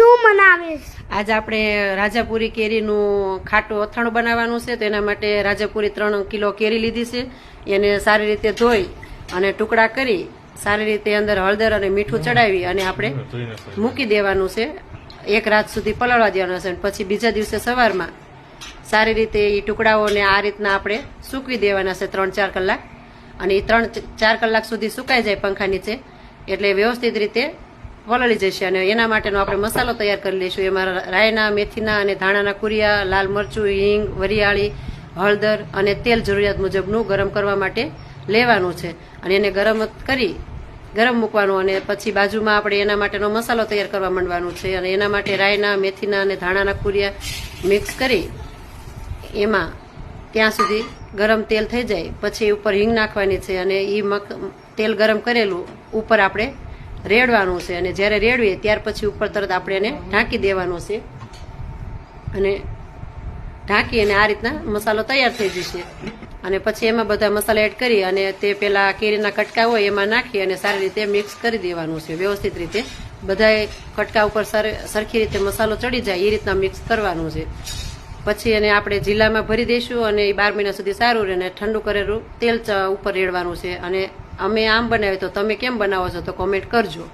શું બનાવીશ? આજ આપણે રાજાપુરી કેરીનું ખાટું અથાણું બનાવવાનું છે. તો એના માટે રાજાપુરી 3 કિલો કેરી લીધી છે. એને સારી રીતે ધોઈ અને ટુકડા કરી સારી રીતે અંદર હળદર અને મીઠું ચડાવી અને આપણે મૂકી દેવાનું છે. 1 રાત સુધી પલાળવા દેવાનું છે. પછી બીજા દિવસે સવારમાં સારી રીતે એ ટુકડાઓને આ રીતના આપણે સૂકવી દેવાના છે 3-4 કલાક. અને એ 3-4 કલાક સુધી સુકાઈ જાય પંખા નીચે એટલે વ્યવસ્થિત રીતે વલળી જશે. અને એના માટેનો આપણે મસાલો તૈયાર કરી લઈશું. એમાં રાયના, મેથીના અને ધાણાના કુરિયા, લાલ મરચું, હિંગ, વરિયાળી, હળદર અને તેલ જરૂરિયાત મુજબનું ગરમ કરવા માટે લેવાનું છે. અને એને ગરમ મૂકવાનું અને પછી બાજુમાં આપણે એના માટેનો મસાલો તૈયાર કરવા માંડવાનું છે. અને એના માટે રાયના, મેથીના અને ધાણાના કુરિયા મિક્સ કરી એમાં ત્યાં સુધી ગરમ તેલ થઈ જાય પછી ઉપર હિંગ નાખવાની છે. અને એ તેલ ગરમ કરેલું ઉપર આપણે રેડવાનું છે. અને જ્યારે રેડવીએ ત્યાર પછી ઉપર તરત આપણે એને ઢાંકી દેવાનું છે. અને ઢાંકી અને આ રીતના મસાલો તૈયાર થઈ જશે. અને પછી એમાં બધા મસાલા એડ કરી અને તે પેલા કેરીના કટકા હોય એમાં નાખી અને સારી રીતે મિક્સ કરી દેવાનું છે. વ્યવસ્થિત રીતે બધા કટકા ઉપર સરખી રીતે મસાલો ચડી જાય એ રીતના મિક્સ કરવાનું છે. પછી એને આપણે જિલ્લામાં ભરી દઈશું અને એ 12 મહિના સુધી સારું રહે. અને ઠંડુ કરેલું તેલ ઉપર રેડવાનું છે. અને અમે આમ બનાવ્યું તો તમે કેમ બનાવો છો તો કોમેન્ટ કરજો.